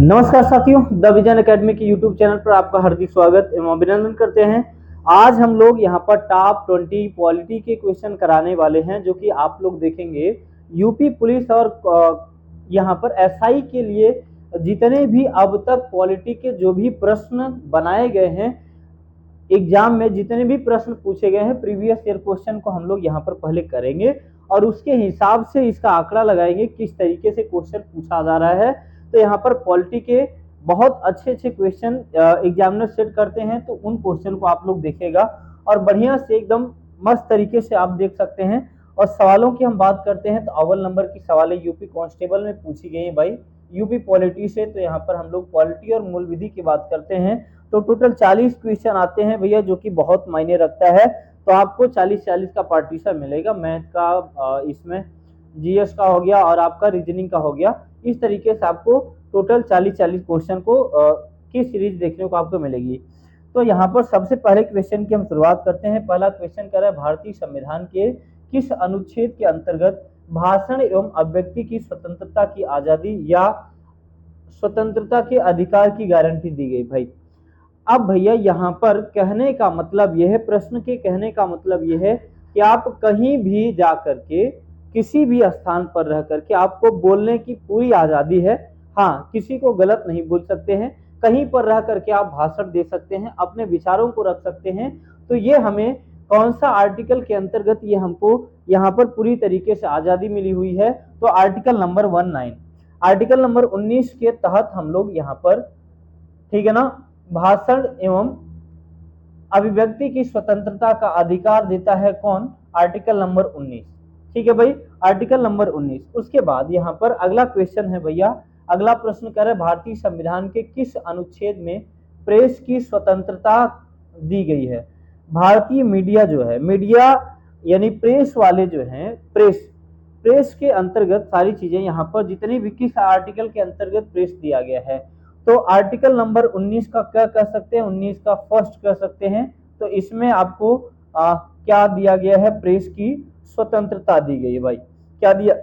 नमस्कार साथियों, the vision academy के यूट्यूब चैनल पर आपका हार्दिक स्वागत एवं अभिनंदन करते हैं। आज हम लोग यहाँ पर टॉप 20 पॉलिटी के क्वेश्चन कराने वाले हैं, जो कि आप लोग देखेंगे यूपी पुलिस और यहाँ पर एसआई के लिए जितने भी अब तक पॉलिटी के जो भी प्रश्न बनाए गए हैं, एग्जाम में जितने भी प्रश्न पूछे गए हैं प्रीवियस ईयर क्वेश्चन को हम लोग यहाँ पर पहले करेंगे और उसके हिसाब से इसका आंकड़ा लगाएंगे किस तरीके से क्वेश्चन पूछा जा रहा है। तो यहाँ पर पॉलिटी के बहुत अच्छे क्वेश्चन एग्जामिनर सेट करते हैं, तो उन क्वेश्चन को आप लोग देखेगा और बढ़िया से एकदम मस्त तरीके से आप देख सकते हैं। और सवालों की हम बात करते हैं तो अव्वल नंबर की सवालें यूपी कांस्टेबल में पूछी गई है भाई, यूपी पॉलिटी से। तो यहाँ पर हम लोग पॉलिटी और मूल विधि की बात करते हैं तो टोटल 40 क्वेश्चन आते हैं भैया, जो कि बहुत मायने रखता है। तो आपको 40-40 का पार्टीशन मिलेगा, मैथ का, इसमें जीएस का हो गया और आपका रीजनिंग का हो गया। इस तरीके से आपको टोटल 40-40 क्वेश्चन की सीरीज देखने को आपको मिलेगी। तो यहाँ पर सबसे पहले क्वेश्चन की हम शुरुआत करते हैं। पहला क्वेश्चन कह रहा है, भारतीय संविधान के किस अनुच्छेद के अंतर्गत भाषण एवं अभिव्यक्ति की स्वतंत्रता की आजादी या स्वतंत्रता के अधिकार की गारंटी दी गई भाई। अब भैया यहाँ पर कहने का मतलब यह है, प्रश्न के कहने का मतलब यह है कि आप कहीं भी जा करके किसी भी स्थान पर रह करके आपको बोलने की पूरी आजादी है। हाँ, किसी को गलत नहीं बोल सकते हैं, कहीं पर रह करके आप भाषण दे सकते हैं, अपने विचारों को रख सकते हैं। तो ये हमें कौन सा आर्टिकल के अंतर्गत ये हमको यहाँ पर पूरी तरीके से आजादी मिली हुई है? तो आर्टिकल नंबर 19, आर्टिकल नंबर 19 के तहत हम लोग यहाँ पर, ठीक है ना, भाषण एवं अभिव्यक्ति की स्वतंत्रता का अधिकार देता है कौन? Article number 19। ठीक है भाई, आर्टिकल नंबर 19। उसके बाद यहाँ पर अगला क्वेश्चन है भैया, अगला प्रश्न कर रहे, भारतीय संविधान के किस अनुच्छेद में प्रेस की स्वतंत्रता दी गई है? भारतीय मीडिया जो है, मीडिया यानी प्रेस वाले जो हैं, प्रेस के अंतर्गत सारी चीजें यहाँ पर जितनी भी किस आर्टिकल के अंतर्गत प्रेस दिया गया है? तो आर्टिकल नंबर 19 का क्या कह सकते हैं? 19 का फर्स्ट कह सकते हैं। तो इसमें आपको क्या दिया गया है? प्रेस की स्वतंत्रता दी गई है भाई। क्या दिया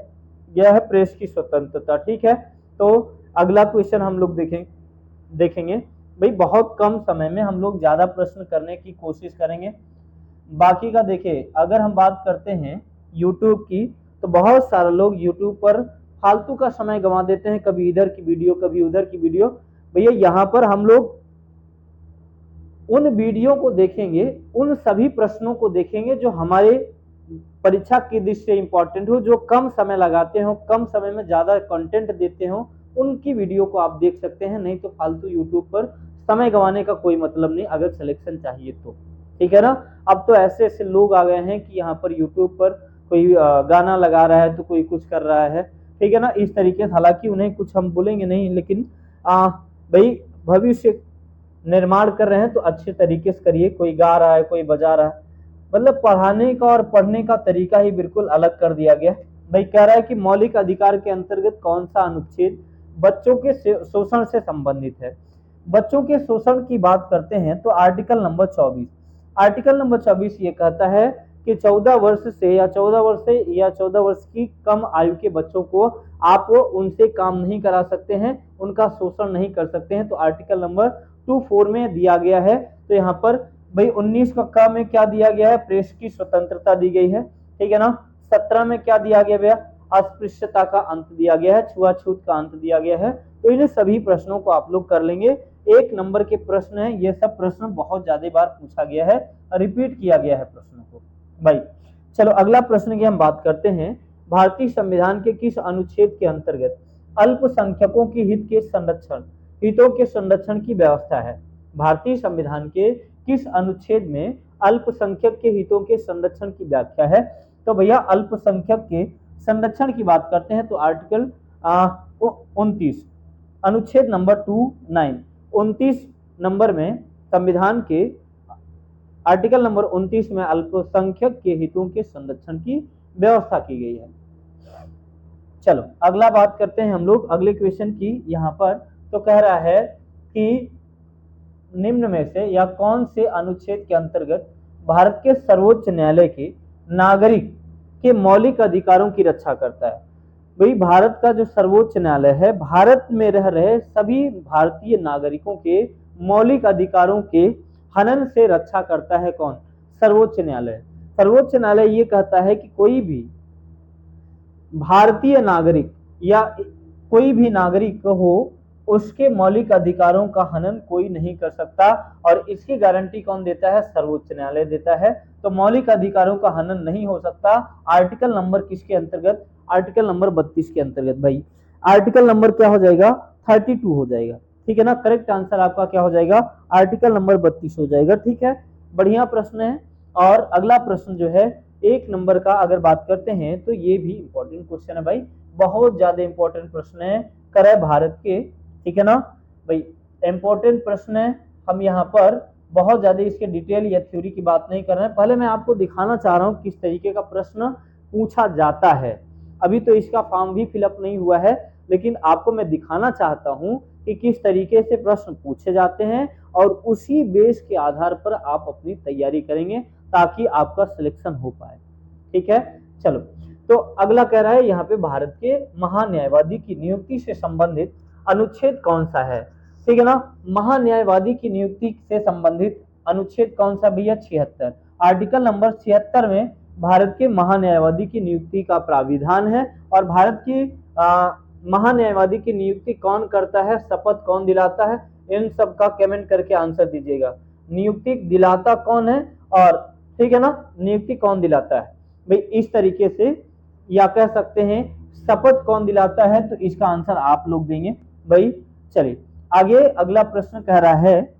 गया है? प्रेस की स्वतंत्रता। ठीक है, तो अगला क्वेश्चन हम लोग देखेंगे भाई। बहुत कम समय में हम लोग ज्यादा प्रश्न करने की कोशिश करेंगे। बाकी का देखिए, अगर हम बात करते हैं यूट्यूब की, तो बहुत सारे लोग यूट्यूब पर फालतू का समय गंवा देते हैं, कभी इधर की वीडियो कभी उधर की वीडियो। भैया यहाँ पर हम लोग उन वीडियो को देखेंगे, उन सभी प्रश्नों को देखेंगे जो हमारे परीक्षा की दृष्टि से इंपॉर्टेंट हो, जो कम समय लगाते हो, कम समय में ज्यादा कंटेंट देते हो, उनकी वीडियो को आप देख सकते हैं। नहीं तो फालतू यूट्यूब पर समय गंवाने का कोई मतलब नहीं, अगर सिलेक्शन चाहिए तो। ठीक है ना। अब तो ऐसे ऐसे लोग आ गए हैं कि यहाँ पर यूट्यूब पर कोई गाना लगा रहा है तो कोई कुछ कर रहा है, ठीक है ना, इस तरीके से। हालांकि उन्हें कुछ हम बोलेंगे नहीं, लेकिन भाई भविष्य निर्माण कर रहे हैं तो अच्छे तरीके से करिए। कोई गा रहा है, कोई बजा रहा है, मतलब पढ़ाने का और पढ़ने का तरीका ही बिल्कुल अलग कर दिया गया। भाई कह रहा है कि मौलिक अधिकार के अंतर्गत कौन सा अनुच्छेद बच्चों के शोषण से संबंधित है? बच्चों के शोषण की बात करते हैं तो आर्टिकल नंबर 24, आर्टिकल नंबर 24 ये कहता है कि 14 वर्ष से या 14 वर्ष की कम आयु के बच्चों को आप उनसे काम नहीं करा सकते हैं, उनका शोषण नहीं कर सकते हैं। तो आर्टिकल नंबर 24 में दिया गया है। तो यहाँ पर भाई 19 का क में क्या दिया गया है? प्रेस की स्वतंत्रता दी गई है, ठीक है ना। 17 में क्या दिया गया भैया? अस्पृश्यता का अंत दिया गया है, छुआछूत का अंत दिया गया है। तो इन सभी प्रश्नों को आप लोग कर लेंगे। 1 नंबर के प्रश्न है, ये सब प्रश्न बहुत ज्यादा बार पूछा गया है, रिपीट किया गया है प्रश्नों को भाई। चलो अगला प्रश्न की हम बात करते हैं, भारतीय संविधान के किस अनुच्छेद के अंतर्गत अल्पसंख्यकों के हितों के संरक्षण की व्यवस्था है? भारतीय संविधान के किस अनुच्छेद में अल्पसंख्यक के हितों के संरक्षण की व्याख्या है? तो भैया अल्पसंख्यक के संरक्षण की बात करते हैं तो आर्टिकल 29, अनुच्छेद नंबर 29 नंबर में संविधान के आर्टिकल नंबर 29 में अल्पसंख्यक के हितों के संरक्षण की व्यवस्था की गई है। चलो अगला बात करते हैं हम लोग अगले क्वेश्चन की। यहाँ पर तो कह रहा है कि निम्न में से या कौन से अनुच्छेद के अंतर्गत भारत के सर्वोच्च न्यायालय के नागरिक के मौलिक अधिकारों की रक्षा करता है? भाई भारत का जो सर्वोच्च न्यायालय है, भारत में रह रहे सभी भारतीय नागरिकों के मौलिक अधिकारों के हनन से रक्षा करता है कौन? सर्वोच्च न्यायालय। सर्वोच्च न्यायालय ये कहता है कि कोई भी भारतीय नागरिक या कोई भी नागरिक हो, उसके मौलिक अधिकारों का हनन कोई नहीं कर सकता, और इसकी गारंटी कौन देता है? सर्वोच्च न्यायालय देता है। तो मौलिक अधिकारों का हनन नहीं हो सकता। आर्टिकल नंबर किसके अंतर्गत? आर्टिकल नंबर 32 के अंतर्गत। भाई आर्टिकल नंबर क्या हो जाएगा? 32 हो जाएगा, ठीक है ना। करेक्ट आंसर आपका क्या हो जाएगा? आर्टिकल नंबर 32 हो जाएगा, ठीक है। बढ़िया प्रश्न है। और अगला प्रश्न जो है 1 नंबर का अगर बात करते हैं तो ये भी इंपॉर्टेंट क्वेश्चन है भाई, बहुत ज्यादा इंपॉर्टेंट प्रश्न है, करे भारत के, ठीक है ना भाई। इंपॉर्टेंट प्रश्न है। हम यहाँ पर बहुत ज्यादा इसके डिटेल या थ्योरी की बात नहीं कर रहे हैं, पहले मैं आपको दिखाना चाह रहा हूँ किस तरीके का प्रश्न पूछा जाता है। अभी तो इसका फॉर्म भी फिलअप नहीं हुआ है, लेकिन आपको मैं दिखाना चाहता हूँ कि किस तरीके से प्रश्न पूछे जाते हैं, और उसी बेस के आधार पर आप अपनी तैयारी करेंगे ताकि आपका सिलेक्शन हो पाए, ठीक है। चलो, तो अगला कह रहा है यहाँ पे भारत के महान्यायवादी की नियुक्ति से संबंधित अनुच्छेद कौन सा है, ठीक है ना। महान्यायवादी की नियुक्ति से संबंधित अनुच्छेद कौन सा भैया? 76। आर्टिकल नंबर 76 में भारत के महान्यायवादी की नियुक्ति का प्राविधान है। और भारत की महान्यायवादी की नियुक्ति कौन करता है, शपथ कौन दिलाता है? इन सब का कमेंट करके आंसर दीजिएगा। नियुक्ति दिलाता कौन है, और ठीक है ना, नियुक्ति कौन दिलाता है भाई, इस तरीके से, या कह सकते हैं शपथ कौन दिलाता है, तो इसका आंसर आप लोग देंगे भाई। चलिए आगे अगला प्रश्न कह रहा है,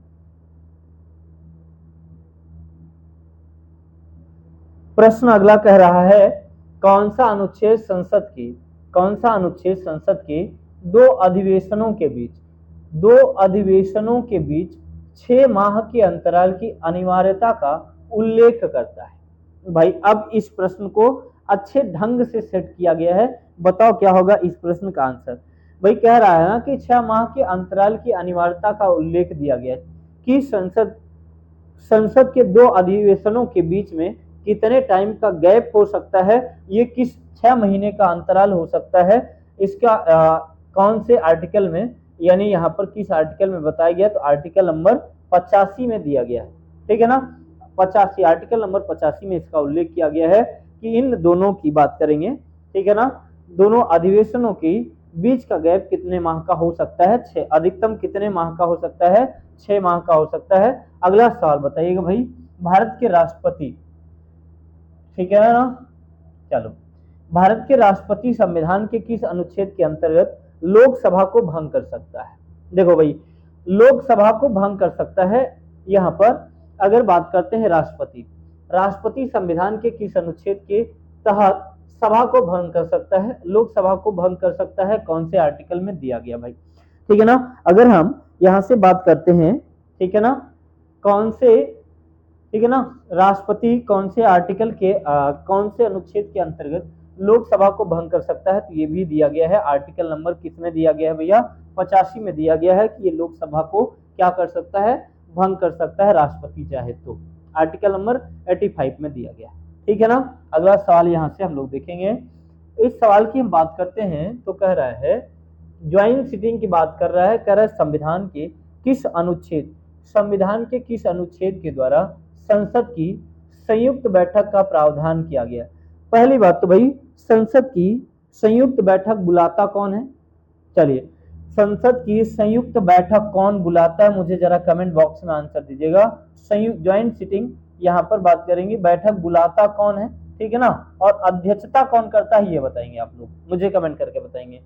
प्रश्न अगला कह रहा है कौन सा अनुच्छेद संसद के दो अधिवेशनों के बीच 6 माह के अंतराल की अनिवार्यता का उल्लेख करता है। भाई अब इस प्रश्न को अच्छे ढंग से सेट किया गया है, बताओ क्या होगा इस प्रश्न का आंसर। भाई कह रहा है ना कि 6 माह के अंतराल की अनिवार्यता का उल्लेख दिया गया है कि संसद के 2 अधिवेशनों के बीच में कितने टाइम का गैप हो सकता है, ये किस 6 महीने का अंतराल हो सकता है, इसका कौन से आर्टिकल में, यानी यहाँ पर किस आर्टिकल में बताया गया? तो आर्टिकल नंबर 85 में दिया गया है, ठीक है ना। 85 आर्टिकल नंबर 85 में इसका उल्लेख किया गया है कि इन दोनों की बात करेंगे, ठीक है ना। दोनों अधिवेशनों की बीच का गैप कितने माह का हो सकता है? 6। अधिकतम कितने माह का हो सकता है? 6 माह का हो सकता है। अगला सवाल बताइएगा भाई, भारत के राष्ट्रपति, ठीक है ना। चलो, भारत के राष्ट्रपति संविधान के किस अनुच्छेद के अंतर्गत लोकसभा को भंग कर सकता है? देखो भाई, लोकसभा को भंग कर सकता है। यहाँ पर अगर बात करते हैं राष्ट्रपति संविधान के किस अनुच्छेद के तहत सभा को भंग कर सकता है, लोकसभा को भंग कर सकता है, कौन से आर्टिकल में दिया गया भाई, ठीक है ना। अगर हम यहाँ से बात करते हैं, ठीक है ना, कौन से, ठीक है ना, राष्ट्रपति कौन से आर्टिकल के कौन से अनुच्छेद के अंतर्गत लोकसभा को भंग कर सकता है, तो ये भी दिया गया है। आर्टिकल नंबर किस में दिया गया है भैया? 85 में दिया गया है कि ये लोकसभा को क्या कर सकता है? भंग कर सकता है, राष्ट्रपति चाहे तो। आर्टिकल नंबर 85 में दिया गया, ठीक है ना। अगला सवाल यहाँ से हम लोग देखेंगे। इस सवाल की हम बात करते हैं तो कह रहा है, ज्वाइंट सिटिंग की बात कर रहा है, कह रहा है संविधान के किस अनुच्छेद के द्वारा संसद की संयुक्त बैठक का प्रावधान किया गया? पहली बात तो भाई, संसद की संयुक्त बैठक बुलाता कौन है? चलिए, संसद की संयुक्त बैठक कौन बुलाता है, मुझे जरा कमेंट बॉक्स में आंसर दीजिएगा। संयुक्त ज्वाइंट सिटिंग यहाँ पर बात करेंगे, बैठक बुलाता कौन है, ठीक है ना, और अध्यक्षता कौन करता है ये बताएंगे आप लोग, मुझे कमेंट करके बताएंगे।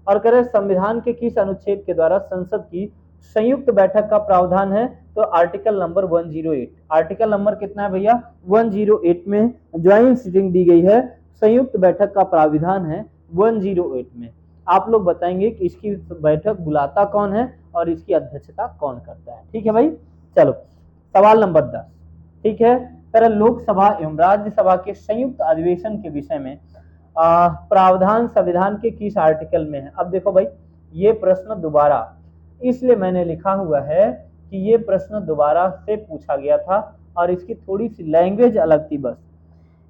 और कह रहे संविधान के किस अनुच्छेद के द्वारा संसद की संयुक्त बैठक का प्रावधान है? तो आर्टिकल नंबर 108। आर्टिकल नंबर कितना है भैया? 108 में ज्वाइंट सिटिंग दी गई है, संयुक्त बैठक का प्राविधान है 108 में। आप लोग बताएंगे कि इसकी बैठक बुलाता कौन है और इसकी अध्यक्षता कौन करता है, ठीक है भाई। चलो सवाल नंबर 10, ठीक है। तरह लोकसभा एवं राज्यसभा के संयुक्त अधिवेशन के विषय में प्रावधान संविधान के किस आर्टिकल में है? अब देखो भाई, ये प्रश्न दोबारा इसलिए मैंने लिखा हुआ है कि ये प्रश्न दोबारा से पूछा गया था और इसकी थोड़ी सी लैंग्वेज अलग थी, बस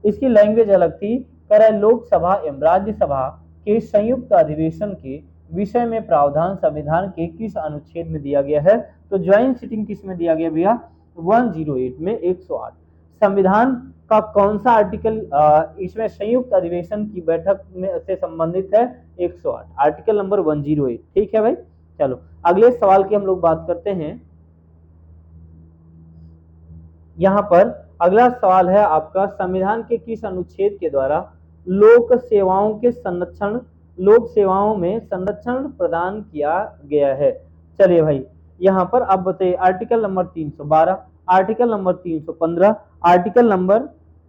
इसकी लैंग्वेज अलग थी। कह रहा है लोकसभा एवं राज्यसभा के संयुक्त अधिवेशन के विषय में प्रावधान संविधान के किस अनुच्छेद में दिया गया है? तो ज्वाइंट सिटिंग किस में दिया गया भैया? 108 में 108। संविधान का कौन सा आर्टिकल इसमें संयुक्त अधिवेशन की बैठक में से संबंधित है? 108, आर्टिकल नंबर 108। ठीक है भाई, चलो अगले सवाल की हम लोग बात करते हैं। यहाँ पर अगला सवाल है आपका, संविधान के किस अनुच्छेद के द्वारा लोक सेवाओं के संरक्षण लोक सेवाओं में संरक्षण प्रदान किया गया है? चलिए भाई, यहाँ पर आप बताइए, article number 312, article number 315, article number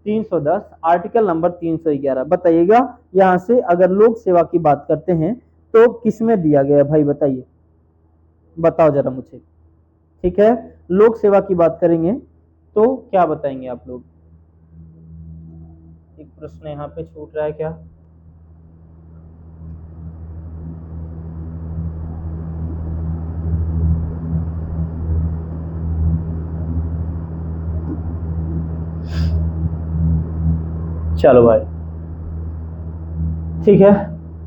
310, article number 311, बताइएगा। यहाँ से अगर लोक सेवा की बात करते हैं तो किसमें दिया गया भाई, बताइए, बताओ जरा मुझे। ठीक है, लोक सेवा की बात करेंगे तो क्या बताएंगे आप लोग? एक प्रश्न यहाँ पे छूट रहा है क्या? चलो भाई, ठीक है,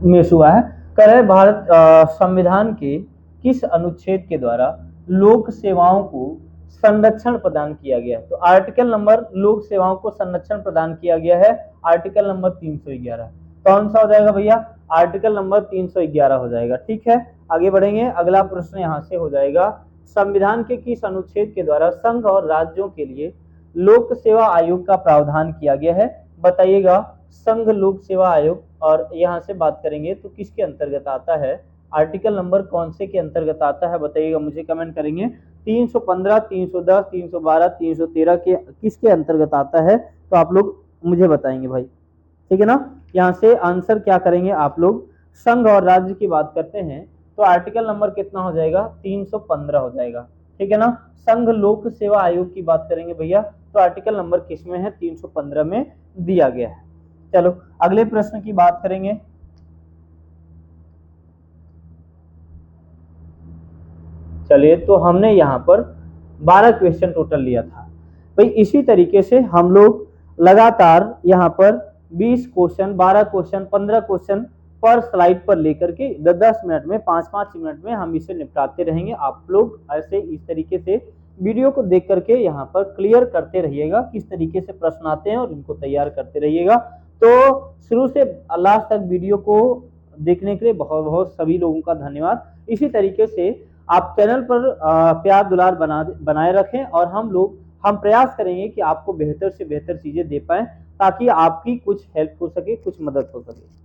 मिस हुआ है। कह रहे भारत संविधान के किस अनुच्छेद के द्वारा लोक सेवाओं को संरक्षण प्रदान किया गया है? तो आर्टिकल नंबर लोक सेवाओं को संरक्षण प्रदान किया गया है आर्टिकल नंबर 311। कौन सा हो जाएगा भैया? आर्टिकल नंबर 311 हो जाएगा। ठीक है, आगे बढ़ेंगे। अगला प्रश्न यहाँ से हो जाएगा, संविधान के किस अनुच्छेद के द्वारा संघ और राज्यों के लिए लोक सेवा आयोग का प्रावधान किया गया है? बताइएगा। संघ लोक सेवा आयोग, और यहाँ से बात करेंगे तो किसके अंतर्गत आता है? आर्टिकल नंबर कौन से के अंतर्गत आता है बताइएगा, मुझे कमेंट करेंगे। 315, 310, 312, 313 के किसके अंतर्गत आता है? तो आप लोग मुझे बताएंगे भाई, ठीक है ना। यहाँ से आंसर क्या करेंगे आप लोग? संघ और राज्य की बात करते हैं तो आर्टिकल नंबर कितना हो जाएगा? 315 हो जाएगा। ठीक है ना। संघ लोक सेवा आयोग की बात करेंगे भैया तो आर्टिकल नंबर किस में है? 315 में दिया गया है। चलो अगले प्रश्न की बात करेंगे। चलिए, तो हमने यहाँ पर 12 क्वेश्चन टोटल लिया था भाई। इसी तरीके से हम लोग लगातार यहाँ पर 20 क्वेश्चन, 12 क्वेश्चन, 15 क्वेश्चन पर स्लाइड पर लेकर के 10-10 मिनट में, 5-5 मिनट में हम इसे निपटाते रहेंगे। आप लोग ऐसे इस तरीके से वीडियो को देख करके यहाँ पर क्लियर करते रहिएगा किस तरीके से प्रश्न आते हैं और इनको तैयार करते रहिएगा। तो शुरू से लास्ट तक वीडियो को देखने के लिए बहुत बहुत सभी लोगों का धन्यवाद। इसी तरीके से आप चैनल पर प्यार दुलार बनाए रखें और हम प्रयास करेंगे कि आपको बेहतर से बेहतर चीजें दे पाएं ताकि आपकी कुछ हेल्प हो सके, कुछ मदद हो सके।